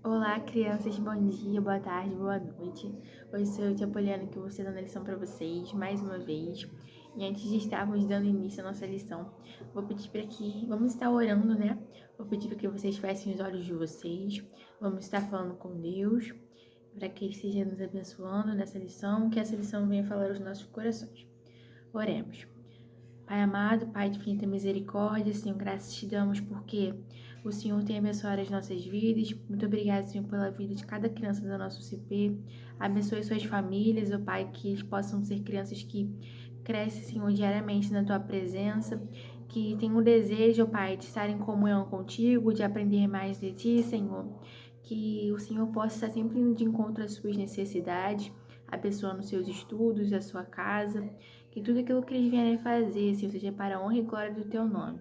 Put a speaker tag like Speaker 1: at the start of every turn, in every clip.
Speaker 1: Olá, crianças, bom dia, boa tarde, boa noite. Hoje sou eu, Tia Poliana, que vou estar dando a lição para vocês mais uma vez. E antes de estarmos dando início à nossa lição, vou pedir para que vamos estar orando, né? Vou pedir para que vocês fechem os olhos de vocês. Vamos estar falando com Deus, para que Ele esteja nos abençoando nessa lição, que essa lição venha falar aos nossos corações. Oremos. Pai amado, Pai de infinita misericórdia, Senhor, graças te damos porque o Senhor tem abençoado as nossas vidas. Muito obrigado, Senhor, pela vida de cada criança do nosso CP. Abençoe suas famílias, ó Pai, que eles possam ser crianças que crescem, Senhor, diariamente na Tua presença, que tenham o desejo, ó Pai, de estar em comunhão contigo, de aprender mais de Ti, Senhor. Que o Senhor possa estar sempre indo de encontro às suas necessidades, abençoando os seus estudos, a sua casa. Que tudo aquilo que eles vierem fazer, Senhor, seja para a honra e glória do Teu nome.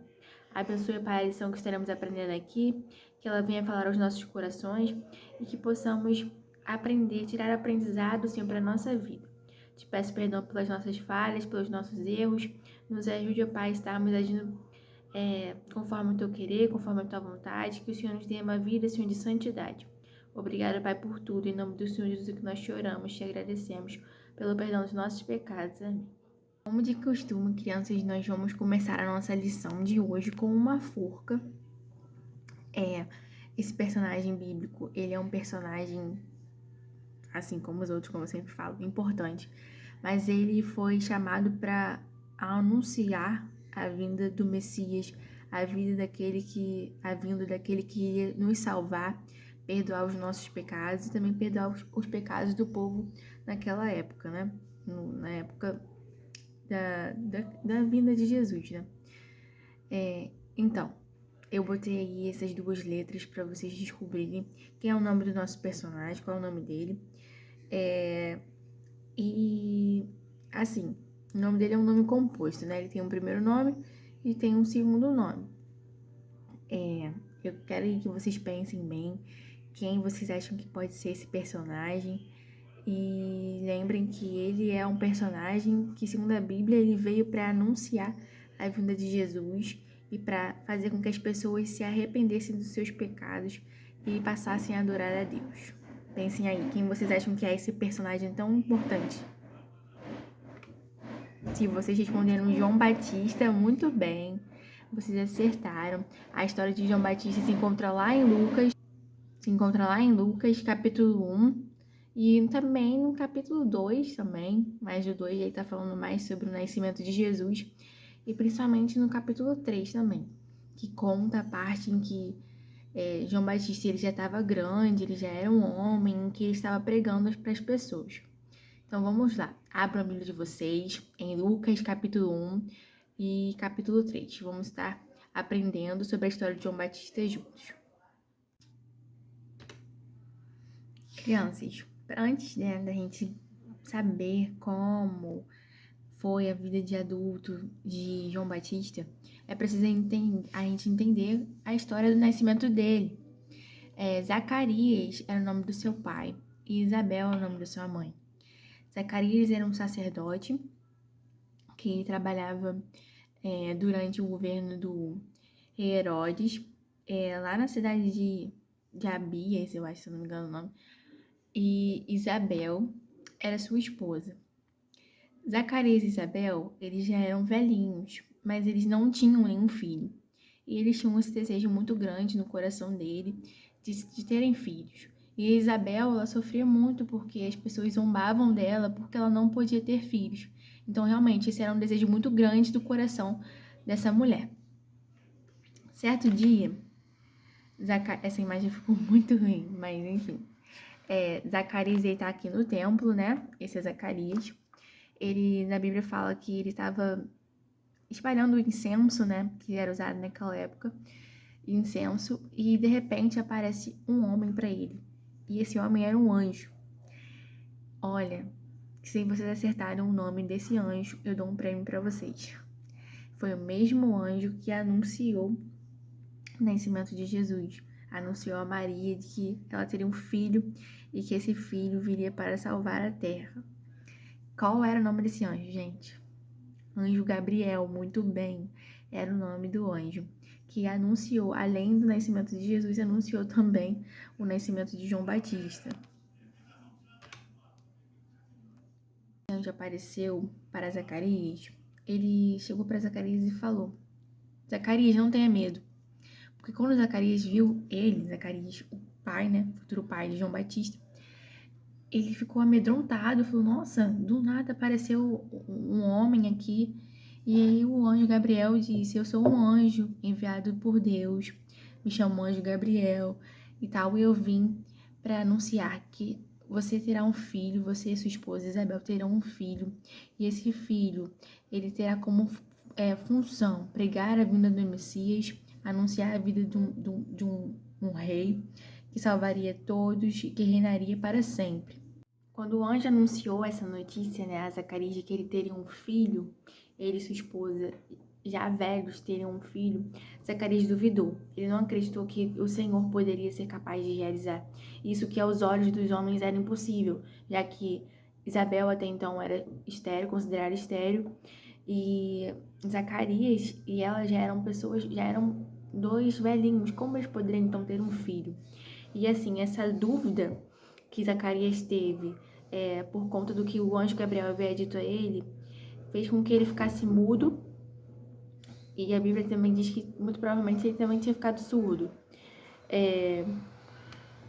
Speaker 1: Abençoe para a lição que estaremos aprendendo aqui, que ela venha falar aos nossos corações e que possamos aprender, tirar aprendizado, Senhor, para a nossa vida. Te peço perdão pelas nossas falhas, pelos nossos erros. Nos ajude, ó Pai, a estarmos agindo conforme o Teu querer, conforme a Tua vontade. Que o Senhor nos dê uma vida, Senhor, de santidade. Obrigada, Pai, por tudo. Em nome do Senhor Jesus, que nós te oramos, te agradecemos pelo perdão dos nossos pecados. Amém. Como de costume, crianças, nós vamos começar a nossa lição de hoje com uma forca. Esse personagem bíblico, ele é um personagem, assim como os outros, como eu sempre falo, importante. Mas ele foi chamado para anunciar a vinda do Messias, a vinda daquele que iria nos salvar, perdoar os nossos pecados e também perdoar os pecados do povo naquela época, né? Na época da vinda de Jesus, né? Então, eu botei aí essas duas letras para vocês descobrirem quem é o nome do nosso personagem, qual é o nome dele. E, assim, o nome dele é um nome composto, né? Ele tem um primeiro nome e tem um segundo nome. Eu quero que vocês pensem bem quem vocês acham que pode ser esse personagem. E lembrem que ele é um personagem que, segundo a Bíblia, ele veio para anunciar a vinda de Jesus e para fazer com que as pessoas se arrependessem dos seus pecados e passassem a adorar a Deus. Pensem aí, quem vocês acham que é esse personagem tão importante? Se vocês responderam João Batista, muito bem, vocês acertaram. A história de João Batista se encontra lá em Lucas, capítulo 1. E também no capítulo 2 também, mas o 2 aí tá falando mais sobre o nascimento de Jesus. E principalmente no capítulo 3 também, que conta a parte em que João Batista ele já estava grande, ele já era um homem, em que ele estava pregando para as pessoas. Então vamos lá, abra a Bíblia de vocês em Lucas capítulo 1 e capítulo 3. Vamos estar aprendendo sobre a história de João Batista juntos. Crianças, antes da gente saber como foi a vida de adulto de João Batista, é preciso a gente entender a história do nascimento dele. Zacarias era o nome do seu pai e Isabel era o nome da sua mãe. Zacarias era um sacerdote que trabalhava durante o governo do Herodes, lá na cidade de Abias, eu acho, se eu não me engano o nome, e Isabel era sua esposa. Zacarias e Isabel, eles já eram velhinhos, mas eles não tinham nenhum filho. E eles tinham esse desejo muito grande no coração dele de terem filhos. E a Isabel, ela sofria muito porque as pessoas zombavam dela porque ela não podia ter filhos. Então, realmente, esse era um desejo muito grande do coração dessa mulher. Certo dia, essa imagem ficou muito ruim, mas enfim. Zacarias está aqui no templo, né? Esse é Zacarias. Ele, na Bíblia, fala que ele estava espalhando o incenso, né? Que era usado naquela época, incenso, e de repente aparece um homem para ele. E esse homem era um anjo. Olha, se vocês acertaram o nome desse anjo, eu dou um prêmio para vocês. Foi o mesmo anjo que anunciou o nascimento de Jesus. Anunciou a Maria de que ela teria um filho e que esse filho viria para salvar a terra. Qual era o nome desse anjo, gente? Anjo Gabriel, muito bem. Era o nome do anjo que anunciou, além do nascimento de Jesus, anunciou também o nascimento de João Batista. O anjo apareceu para Zacarias, ele chegou para Zacarias e falou: Zacarias, não tenha medo. Porque quando Zacarias viu ele, Zacarias, o pai, né, futuro pai de João Batista, ele ficou amedrontado, falou: nossa, do nada apareceu um homem aqui. E aí o anjo Gabriel disse: eu sou um anjo enviado por Deus, me chamo anjo Gabriel e tal, e eu vim para anunciar que você terá um filho, você e sua esposa Isabel terão um filho, e esse filho, ele terá como função pregar a vinda do Messias, anunciar a vida de um rei que salvaria todos e que reinaria para sempre. Quando o anjo anunciou essa notícia, né, a Zacarias, de que ele teria um filho, ele e sua esposa, já velhos, teriam um filho, Zacarias duvidou. Ele não acreditou que o Senhor poderia ser capaz de realizar isso, que aos olhos dos homens era impossível, já que Isabel até então era estéril, considerada estéril, e Zacarias e ela já eram pessoas, já eram dois velhinhos, como eles poderiam então ter um filho? E assim, essa dúvida que Zacarias teve por conta do que o anjo Gabriel havia dito a ele, fez com que ele ficasse mudo, e a Bíblia também diz que muito provavelmente ele também tinha ficado surdo,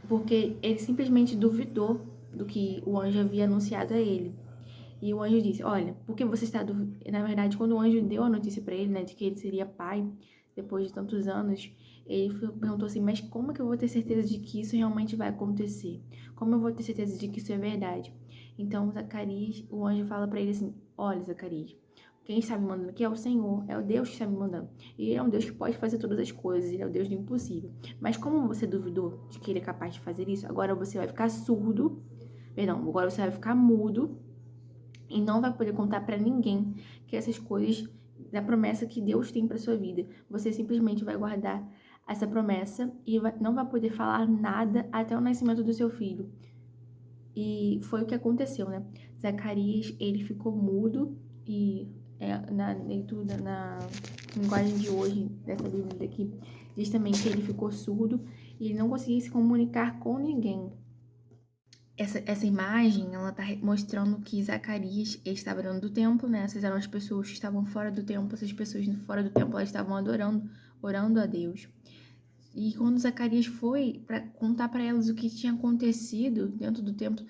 Speaker 1: porque ele simplesmente duvidou do que o anjo havia anunciado a ele. E o anjo disse: olha, por que você está duvidando? Na verdade, quando o anjo deu a notícia para ele, né, de que ele seria pai depois de tantos anos, ele perguntou assim: mas como que eu vou ter certeza de que isso realmente vai acontecer? Como eu vou ter certeza de que isso é verdade? Então, Zacarias, o anjo fala para ele assim: olha, Zacarias, quem está me mandando aqui é o Senhor, é o Deus que está me mandando. E ele é um Deus que pode fazer todas as coisas, ele é o Deus do impossível. Mas como você duvidou de que ele é capaz de fazer isso, agora você vai ficar surdo, perdão, agora você vai ficar mudo e não vai poder contar para ninguém que essas coisas da promessa que Deus tem para sua vida. Você simplesmente vai guardar essa promessa e não vai poder falar nada até o nascimento do seu filho. E foi o que aconteceu, né? Zacarias, ele ficou mudo e na leitura, na linguagem de hoje, dessa Bíblia daqui, diz também que ele ficou surdo e ele não conseguia se comunicar com ninguém. Essa imagem, ela tá mostrando que Zacarias estava dentro do templo, né? Essas eram as pessoas que estavam fora do templo, essas pessoas fora do templo, elas estavam adorando, orando a Deus. E quando Zacarias foi para contar para elas o que tinha acontecido dentro do templo,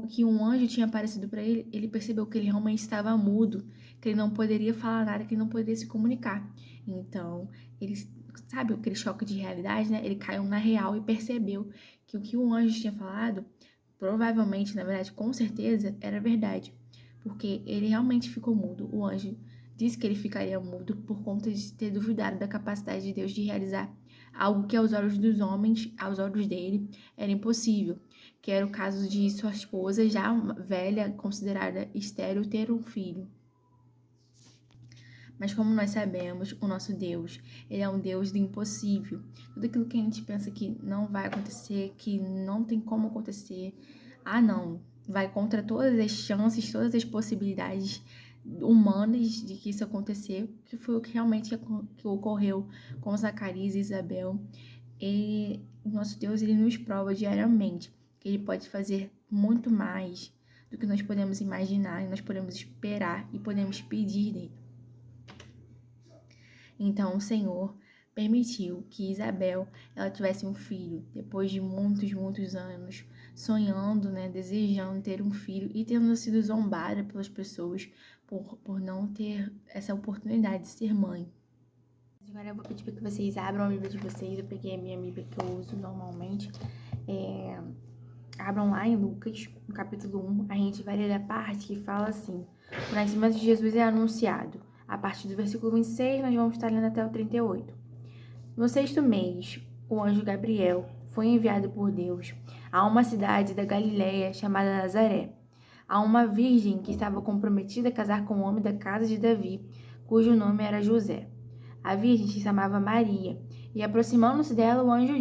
Speaker 1: que um anjo tinha aparecido para ele, ele percebeu que ele realmente estava mudo, que ele não poderia falar nada, que ele não poderia se comunicar. Então, ele, sabe aquele choque de realidade, né? Ele caiu na real e percebeu que o que o anjo tinha falado, provavelmente, na verdade, com certeza, era verdade. Porque ele realmente ficou mudo. O anjo disse que ele ficaria mudo por conta de ter duvidado da capacidade de Deus de realizar algo que aos olhos dos homens, aos olhos dele, era impossível, que era o caso de sua esposa, já velha, considerada estéril, ter um filho. Mas como nós sabemos, o nosso Deus, ele é um Deus do impossível. Tudo aquilo que a gente pensa que não vai acontecer, que não tem como acontecer, não, vai contra todas as chances, todas as possibilidades humanas de que isso acontecer, que foi o que realmente que ocorreu com Zacarias e Isabel. O nosso Deus, ele nos prova diariamente que ele pode fazer muito mais do que nós podemos imaginar, e nós podemos esperar e podemos pedir dele. Então o Senhor permitiu que Isabel ela tivesse um filho, depois de muitos anos sonhando, né, desejando ter um filho e tendo sido zombada pelas pessoas por não ter essa oportunidade de ser mãe. Agora eu vou pedir para que vocês abram a Bíblia de vocês. Eu peguei a minha Bíblia que eu uso normalmente. Abram lá em Lucas, no capítulo 1. A gente vai ler a parte que fala assim: o nascimento de Jesus é anunciado. A partir do versículo 26, nós vamos estar lendo até o 38. No 6º mês, o anjo Gabriel foi enviado por Deus a uma cidade da Galiléia chamada Nazaré, a uma virgem que estava comprometida a casar com um homem da casa de Davi, cujo nome era José. A virgem se chamava Maria, e aproximando-se dela, o anjo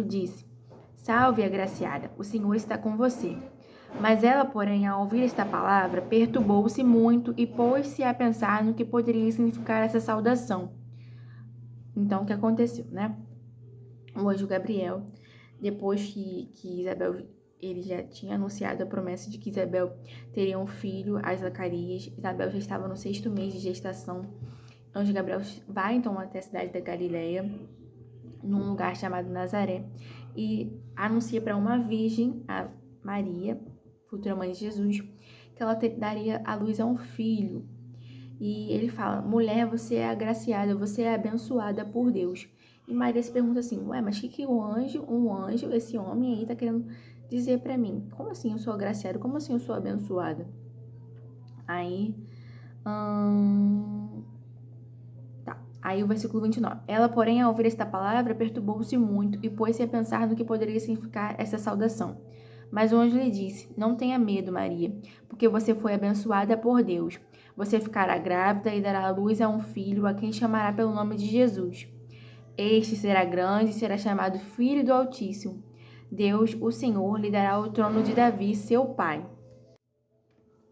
Speaker 1: disse: Salve, agraciada, o Senhor está com você. Mas ela, porém, ao ouvir esta palavra, perturbou-se muito e pôs-se a pensar no que poderia significar essa saudação. Então, o que aconteceu, né? O anjo Gabriel, depois que Isabel, ele já tinha anunciado a promessa de que Isabel teria um filho, a Zacarias. Isabel já estava no 6º mês de gestação. O anjo Gabriel vai então até a cidade da Galileia, num lugar chamado Nazaré, e anuncia para uma virgem, a Maria, futura mãe de Jesus, que ela daria à luz a um filho. E ele fala: mulher, você é agraciada, você é abençoada por Deus. E Maria se pergunta assim: ué, mas o que um anjo, esse homem aí tá querendo dizer para mim? Como assim eu sou agraciada? Como assim eu sou abençoada? Aí, Aí o versículo 29. Ela, porém, ao ouvir esta palavra, perturbou-se muito e pôs-se a pensar no que poderia significar essa saudação. Mas o anjo lhe disse: não tenha medo, Maria, porque você foi abençoada por Deus. Você ficará grávida e dará à luz a um filho, a quem chamará pelo nome de Jesus. Este será grande e será chamado Filho do Altíssimo. Deus, o Senhor, lhe dará o trono de Davi, seu pai.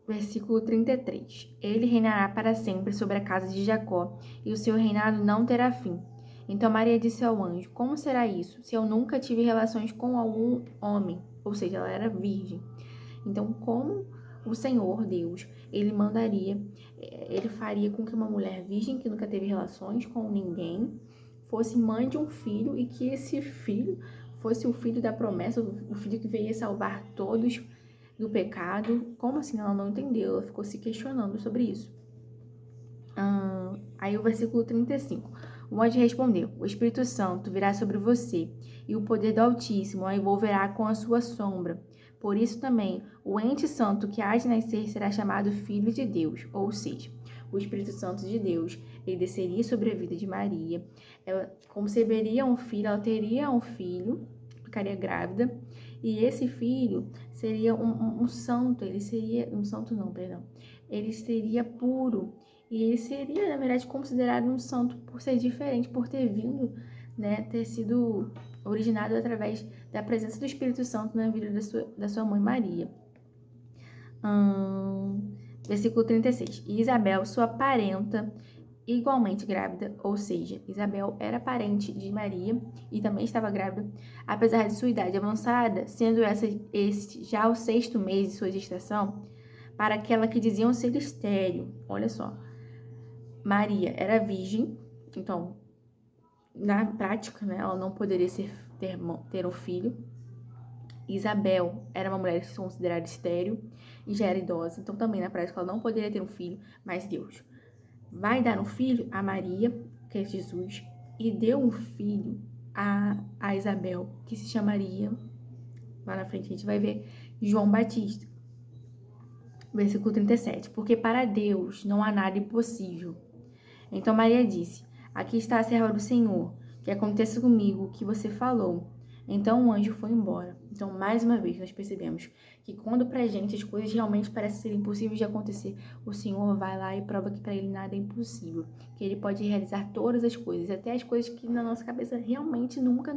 Speaker 1: Versículo 33. Ele reinará para sempre sobre a casa de Jacó, e o seu reinado não terá fim. Então Maria disse ao anjo: como será isso, se eu nunca tive relações com algum homem? Ou seja, ela era virgem. Então, como o Senhor, Deus, ele faria com que uma mulher virgem que nunca teve relações com ninguém fosse mãe de um filho, e que esse filho fosse o filho da promessa, o filho que veio salvar todos do pecado? Como assim? Ela não entendeu, ela ficou se questionando sobre isso. Aí o versículo 35. O anjo respondeu: o Espírito Santo virá sobre você, e o poder do Altíssimo a envolverá com a sua sombra. Por isso também, o ente santo que há de nascer será chamado Filho de Deus, ou seja, o Espírito Santo de Deus, ele desceria sobre a vida de Maria, ela conceberia um filho, ela teria um filho, ficaria grávida, e esse filho seria um santo, ele seria, ele seria puro, e ele seria, na verdade, considerado um santo por ser diferente, por ter vindo, né, ter sido originado através da presença do Espírito Santo na vida da sua mãe Maria. Versículo 36. E Isabel, sua parenta, igualmente grávida, ou seja, Isabel era parente de Maria e também estava grávida, apesar de sua idade avançada, sendo este já o 6º mês de sua gestação, para aquela que diziam ser estéril. Olha só, Maria era virgem, então, na prática, né, ela não poderia ter um filho. Isabel era uma mulher considerada estéril e já era idosa, então também na prática ela não poderia ter um filho, mas Deus vai dar um filho a Maria, que é Jesus, e deu um filho a Isabel, que se chamaria, lá na frente a gente vai ver, João Batista. Versículo 37. Porque para Deus não há nada impossível. Então Maria disse: aqui está a serva do Senhor, que aconteça comigo o que você falou. Então o anjo foi embora. Então, mais uma vez, nós percebemos que quando pra gente as coisas realmente parecem ser impossíveis de acontecer, o Senhor vai lá e prova que para ele nada é impossível. Que ele pode realizar todas as coisas, até as coisas que na nossa cabeça realmente nunca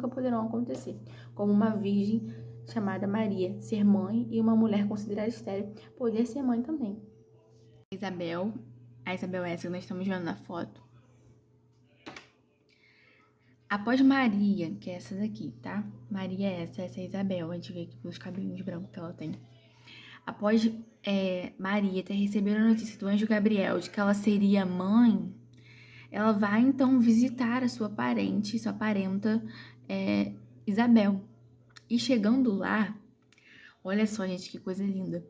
Speaker 1: poderão acontecer. Como uma virgem chamada Maria ser mãe e uma mulher considerada estéril poder ser mãe também. A Isabel essa que nós estamos vendo na foto. Após Maria, que é essa daqui, tá? Maria é essa é Isabel. A gente vê aqui pelos cabelinhos brancos que ela tem. Após Maria ter recebido a notícia do anjo Gabriel de que ela seria mãe, ela vai então visitar a sua parenta Isabel. E chegando lá, olha só, gente, que coisa linda.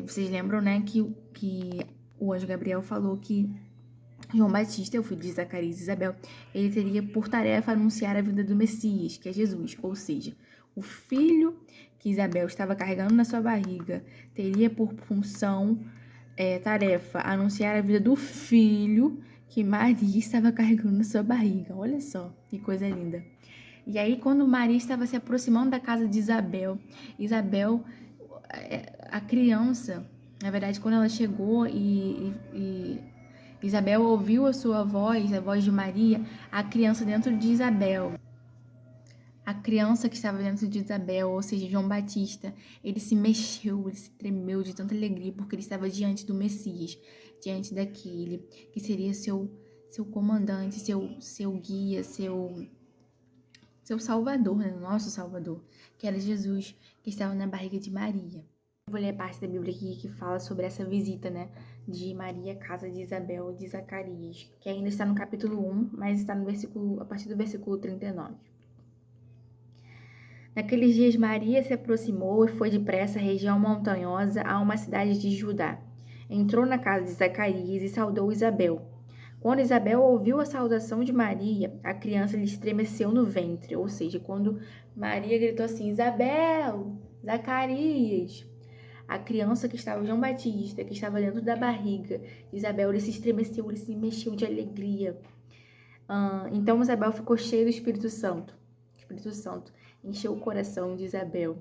Speaker 1: Vocês lembram, né, que o anjo Gabriel falou que João Batista, o filho de Zacarias e Isabel, ele teria por tarefa anunciar a vinda do Messias, que é Jesus, ou seja, o filho que Isabel estava carregando na sua barriga teria por função, tarefa, anunciar a vida do filho que Maria estava carregando na sua barriga. Olha só, que coisa linda. E aí, quando Maria estava se aproximando da casa de Isabel, a criança, na verdade, quando ela chegou e Isabel ouviu a sua voz, a voz de Maria, a criança dentro de Isabel. A criança que estava dentro de Isabel, ou seja, João Batista, ele se mexeu, ele se tremeu de tanta alegria, porque ele estava diante do Messias, diante daquele que seria seu seu comandante, seu guia, seu salvador, né? Nosso salvador, que era Jesus, que estava na barriga de Maria. Eu vou ler a parte da Bíblia aqui que fala sobre essa visita, né, de Maria à casa de Isabel e de Zacarias, que ainda está no capítulo 1, mas está no versículo, a partir do versículo 39. Naqueles dias Maria se aproximou e foi depressa à região montanhosa a uma cidade de Judá. Entrou na casa de Zacarias e saudou Isabel. Quando Isabel ouviu a saudação de Maria, a criança lhe estremeceu no ventre, ou seja, quando Maria gritou assim, Isabel, Zacarias, a criança que estava, João Batista, que estava dentro da barriga de Isabel, ele se estremeceu, ele se mexeu de alegria. Então Isabel ficou cheia do Espírito Santo. O Espírito Santo encheu o coração de Isabel.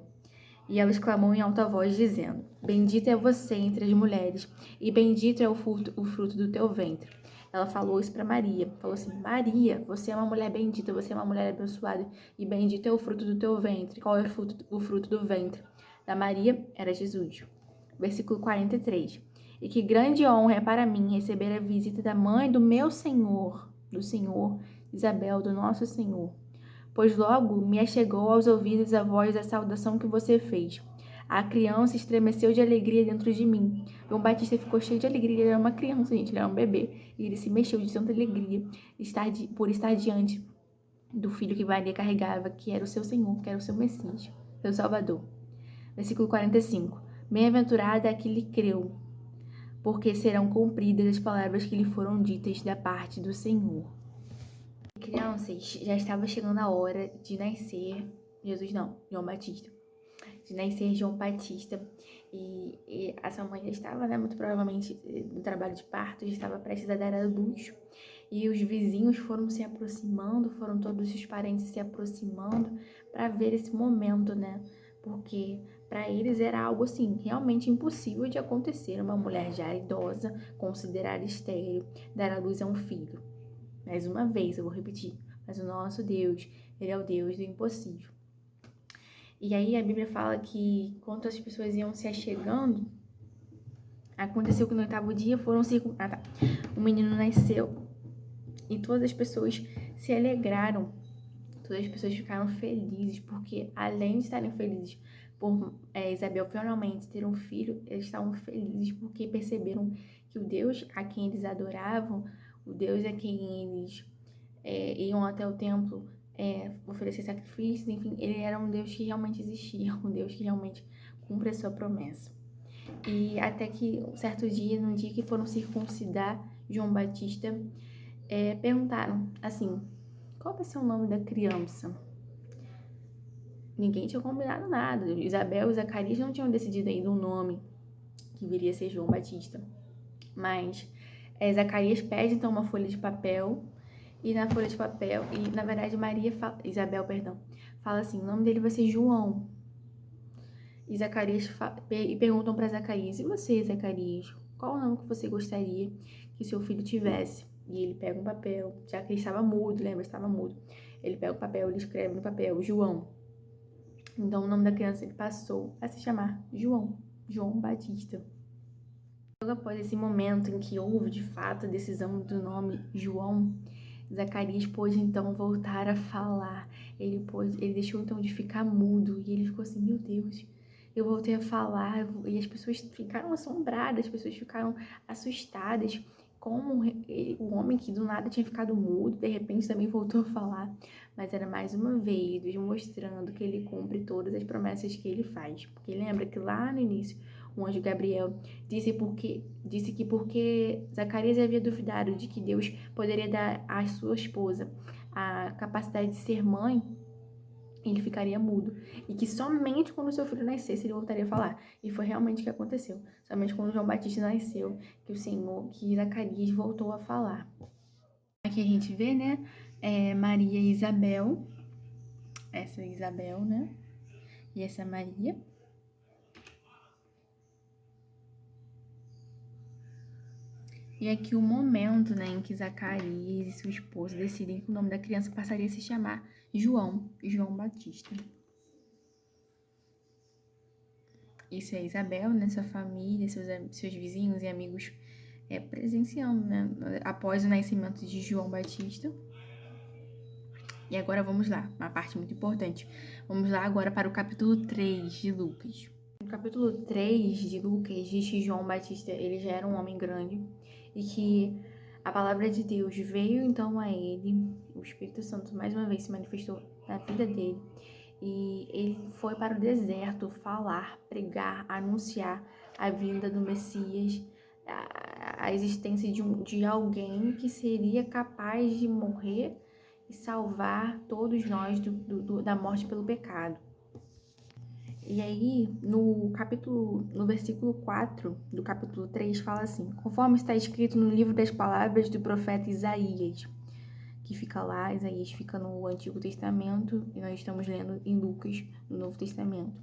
Speaker 1: E ela exclamou em alta voz, dizendo, Bendita é você entre as mulheres, e bendito é o fruto do teu ventre. Ela falou isso para Maria, falou assim, Maria, você é uma mulher bendita, você é uma mulher abençoada, e bendito é o fruto do teu ventre. Qual é o fruto do ventre da Maria? Era Jesus. Versículo 43. E que grande honra é para mim receber a visita da mãe do meu Senhor, do Senhor, Isabel, do nosso Senhor. Pois logo me achegou aos ouvidos a voz da saudação que você fez. A criança estremeceu de alegria dentro de mim. João Batista ficou cheio de alegria, ele era uma criança, gente, ele era um bebê. E ele se mexeu de tanta alegria por estar diante do filho que Maria carregava, que era o seu Senhor, que era o seu Messias, seu Salvador. Versículo 45. Bem-aventurada é a que lhe creu, porque serão cumpridas as palavras que lhe foram ditas da parte do Senhor. Crianças, já estava chegando a hora de nascer João Batista. De nascer João Batista. E essa mãe já estava, né, muito provavelmente no trabalho de parto, já estava prestes a dar a luz. E os vizinhos foram se aproximando, foram todos os parentes se aproximando para ver esse momento, né? Porque para eles era algo assim, realmente impossível de acontecer. Uma mulher já idosa, considerada estéril, dar à luz a um filho. Mais uma vez, eu vou repetir, mas o nosso Deus, ele é o Deus do impossível. E aí a Bíblia fala que quando as pessoas iam se achegando, aconteceu que no 8º dia o menino nasceu e todas as pessoas se alegraram, todas as pessoas ficaram felizes, porque além de estarem felizes por Isabel finalmente ter um filho, eles estavam felizes porque perceberam que o Deus a quem eles adoravam, o Deus a quem eles iam até o templo oferecer sacrifícios, enfim, ele era um Deus que realmente existia, um Deus que realmente cumpre a sua promessa. E até que um certo dia, no dia que foram circuncidar João Batista, perguntaram assim, qual vai ser o nome da criança? Ninguém tinha combinado nada, Isabel e Zacarias não tinham decidido ainda um nome que viria a ser João Batista, mas Zacarias pede então uma folha de papel, e na folha de papel, e na verdade Isabel fala assim, o nome dele vai ser João. E Zacarias perguntam para Zacarias, e você, Zacarias, qual o nome que você gostaria que seu filho tivesse? E ele pega um papel, já que ele estava mudo, lembra? Estava mudo. Ele pega o papel, ele escreve no papel, João. Então o nome da criança ele passou a se chamar João Batista. Logo após esse momento em que houve de fato a decisão do nome João, Zacarias pôde então voltar a falar. Ele deixou então de ficar mudo e ele ficou assim, meu Deus, eu voltei a falar. E as pessoas ficaram assombradas, as pessoas ficaram assustadas. Como o homem que do nada tinha ficado mudo, de repente também voltou a falar. Mas era mais uma vez Deus mostrando que ele cumpre todas as promessas que ele faz. Porque lembra que lá no início o anjo Gabriel disse que porque Zacarias havia duvidado de que Deus poderia dar à sua esposa a capacidade de ser mãe, ele ficaria mudo. E que somente quando seu filho nascesse, ele voltaria a falar. E foi realmente o que aconteceu. Somente quando João Batista nasceu, que Zacarias voltou a falar. Aqui a gente vê, né, Maria e Isabel. Essa é Isabel, né? E essa é Maria. E aqui o momento, né, em que Zacarias e sua esposa decidem que o nome da criança passaria a se chamar João Batista. Isso é Isabel, né, sua família, seus vizinhos e amigos presenciando, né? Após o nascimento de João Batista. E agora vamos lá, uma parte muito importante. Vamos lá agora para o capítulo 3 de Lucas. No capítulo 3 de Lucas diz que João Batista, ele já era um homem grande e que a palavra de Deus veio então a ele, o Espírito Santo mais uma vez se manifestou na vida dele e ele foi para o deserto falar, pregar, anunciar a vinda do Messias, a existência de alguém que seria capaz de morrer e salvar todos nós da morte pelo pecado. E aí, no versículo 4 do capítulo 3, fala assim: conforme está escrito no livro das palavras do profeta Isaías, que fica lá, Isaías fica no Antigo Testamento, e nós estamos lendo em Lucas, no Novo Testamento.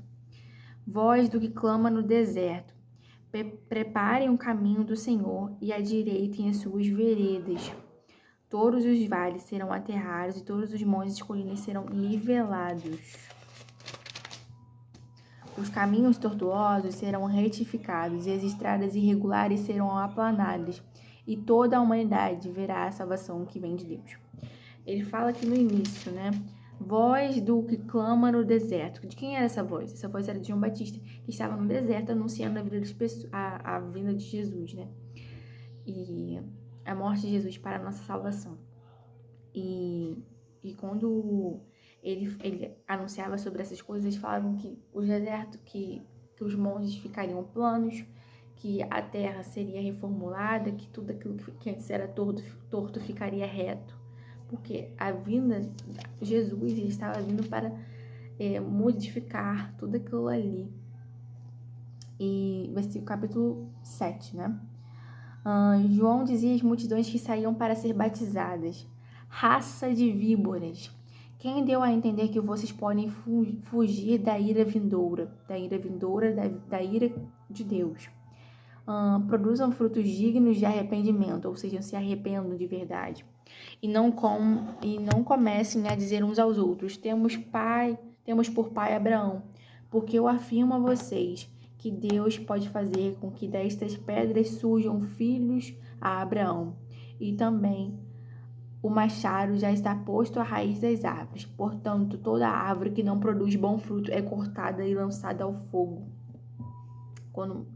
Speaker 1: Voz do que clama no deserto, preparem o caminho do Senhor e adireitem as suas veredas. Todos os vales serão aterrados e todos os montes e colinas serão nivelados. Os caminhos tortuosos serão retificados e as estradas irregulares serão aplanadas, e toda a humanidade verá a salvação que vem de Deus. Ele fala aqui no início, né? Voz do que clama no deserto. De quem era essa voz? Essa voz era de João Batista, que estava no deserto anunciando a vida das pessoas, a vinda de Jesus, né? E a morte de Jesus para a nossa salvação. E quando ele anunciava sobre essas coisas, falavam que o deserto, que os montes ficariam planos, que a terra seria reformulada, que tudo aquilo que antes era torto ficaria reto, porque a vinda, Jesus, ele estava vindo para modificar tudo aquilo ali. E versículo capítulo 7, né? João dizia às multidões que saíam para ser batizadas: raça de víboras, quem deu a entender que vocês podem fugir da ira vindoura, da ira de Deus? Produzam frutos dignos de arrependimento, ou seja, se arrependam de verdade. E não comecem a dizer uns aos outros: temos por pai Abraão, porque eu afirmo a vocês que Deus pode fazer com que destas pedras surjam filhos a Abraão. E também o machado já está posto à raiz das árvores. Portanto, toda árvore que não produz bom fruto é cortada e lançada ao fogo. Quando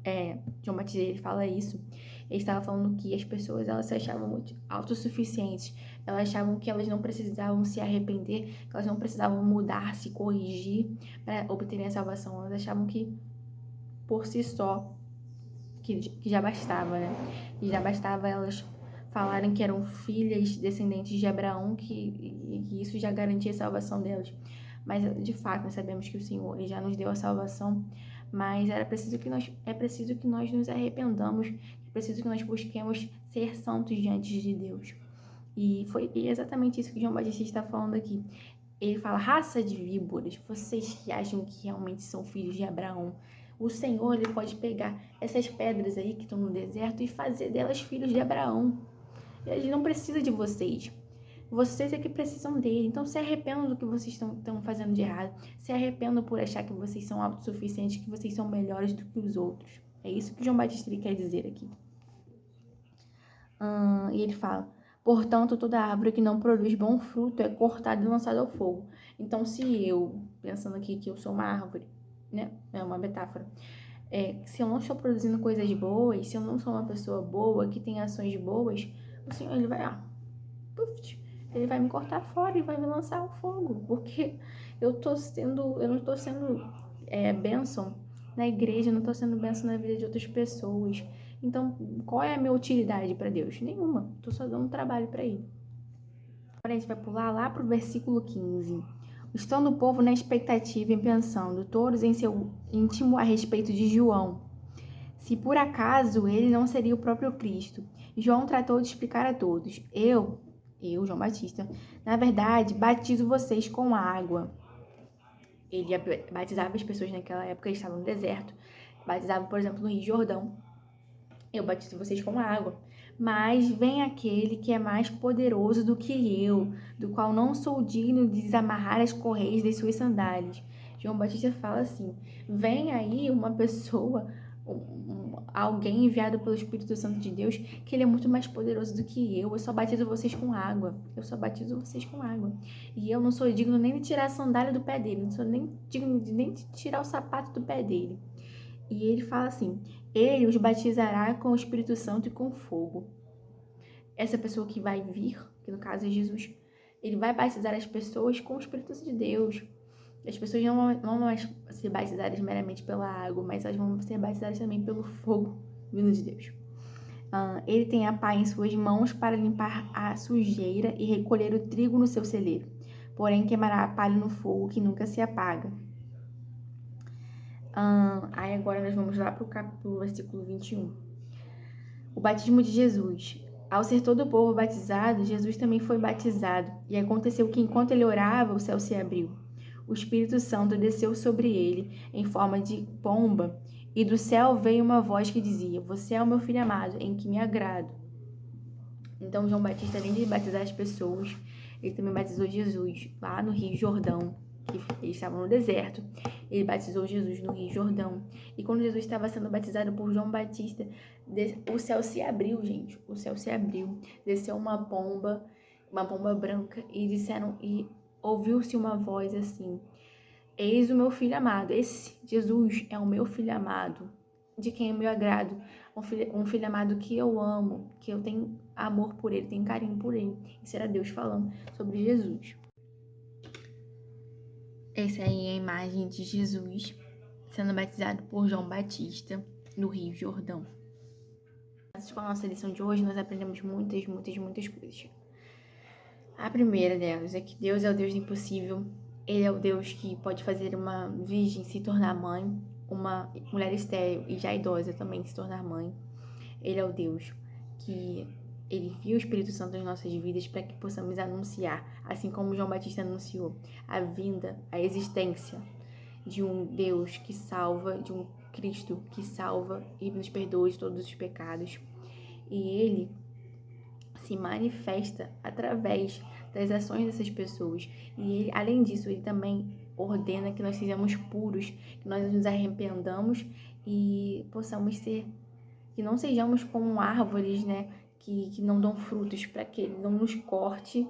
Speaker 1: João Batista ele fala isso, ele estava falando que as pessoas elas se achavam muito autossuficientes, elas achavam que elas não precisavam se arrepender, que elas não precisavam mudar, se corrigir para obterem a salvação. Elas achavam que por si só, que já bastava, né? E já bastava elas falarem que eram filhas descendentes de Abraão, que isso já garantia a salvação delas. Mas, de fato, nós sabemos que o Senhor ele já nos deu a salvação, mas é preciso que nós nos arrependamos, é preciso que nós busquemos ser santos diante de Deus. E foi exatamente isso que João Batista está falando aqui. Ele fala: raça de víboras, vocês que acham que realmente são filhos de Abraão, o Senhor ele pode pegar essas pedras aí que estão no deserto e fazer delas filhos de Abraão. Ele não precisa de vocês. Vocês é que precisam dele. Então se arrependam do que vocês estão fazendo de errado. Se arrependam por achar que vocês são autossuficientes, que vocês são melhores do que os outros. É isso que João Batista quer dizer aqui. E ele fala: portanto, toda árvore que não produz bom fruto é cortada e lançada ao fogo. Então, se eu, pensando aqui que eu sou uma árvore, né? É uma metáfora. Se eu não estou produzindo coisas boas, se eu não sou uma pessoa boa, que tem ações boas, o Senhor, ele vai, ele vai me cortar fora e vai me lançar ao fogo, porque eu não estou sendo bênção na igreja, eu não estou sendo bênção na vida de outras pessoas. Então, qual é a minha utilidade para Deus? Nenhuma, estou só dando trabalho para ele. Agora a gente vai pular lá para o versículo 15. Estando o povo na expectativa e pensando, todos em seu íntimo a respeito de João, se por acaso ele não seria o próprio Cristo. João tratou de explicar a todos: eu, João Batista, na verdade, batizo vocês com água. Ele batizava as pessoas naquela época, eles estavam no deserto. Batizava, por exemplo, no Rio Jordão. Eu batizo vocês com água. Mas vem aquele que é mais poderoso do que eu, do qual não sou digno de desamarrar as correias das suas sandálias. João Batista fala assim: vem aí uma pessoa alguém enviado pelo Espírito Santo de Deus, que ele é muito mais poderoso do que eu só batizo vocês com água, e eu não sou digno nem de tirar a sandália do pé dele, não sou nem digno nem de tirar o sapato do pé dele. E ele fala assim, ele os batizará com o Espírito Santo e com fogo. Essa pessoa que vai vir, que no caso é Jesus, ele vai batizar as pessoas com o Espírito Santo de Deus. As pessoas não vão mais ser batizadas meramente pela água, mas elas vão ser batizadas também pelo fogo vindo de Deus. Ele tem a pá em suas mãos para limpar a sujeira e recolher o trigo no seu celeiro. Porém, queimará a palha no fogo que nunca se apaga. Aí agora nós vamos lá para o versículo 21. O batismo de Jesus. Ao ser todo o povo batizado, Jesus também foi batizado. E aconteceu que enquanto ele orava, o céu se abriu. O Espírito Santo desceu sobre ele em forma de pomba, e do céu veio uma voz que dizia: Você é o meu filho amado, em que me agrado. Então João Batista, além de batizar as pessoas, ele também batizou Jesus lá no Rio Jordão, que eles estavam no deserto. Ele batizou Jesus no Rio Jordão. E quando Jesus estava sendo batizado por João Batista, o céu se abriu, gente. O céu se abriu. Desceu uma pomba branca, e ouviu-se uma voz assim: Eis o meu filho amado. Esse Jesus é o meu filho amado, de quem eu me agrado. Um filho amado que eu amo, que eu tenho amor por ele, tenho carinho por ele. Isso era Deus falando sobre Jesus. Essa aí é a imagem de Jesus sendo batizado por João Batista no Rio Jordão. Com a nossa lição de hoje, nós aprendemos muitas coisas. A primeira delas é que Deus é o Deus do impossível. Ele é o Deus que pode fazer uma virgem se tornar mãe, uma mulher estéril e já idosa também se tornar mãe. Ele é o Deus que ele envia o Espírito Santo nas nossas vidas para que possamos anunciar, assim como João Batista anunciou, a vinda, a existência de um Deus que salva, de um Cristo que salva e nos perdoa de todos os pecados. E ele se manifesta através das ações dessas pessoas. E ele, além disso, ele também ordena que nós sejamos puros, que nós nos arrependamos e possamos ser, que não sejamos como árvores, né, que não dão frutos, para que ele não nos corte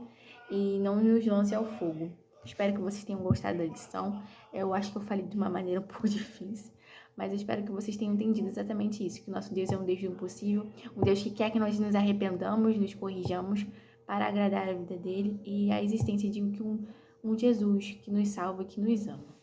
Speaker 1: e não nos lance ao fogo. Espero que vocês tenham gostado da lição. Eu acho que eu falei de uma maneira um pouco difícil, mas eu espero que vocês tenham entendido exatamente isso, que o nosso Deus é um Deus do impossível, um Deus que quer que nós nos arrependamos, nos corrijamos para agradar a vida dele e a existência de um Jesus que nos salva, que nos ama.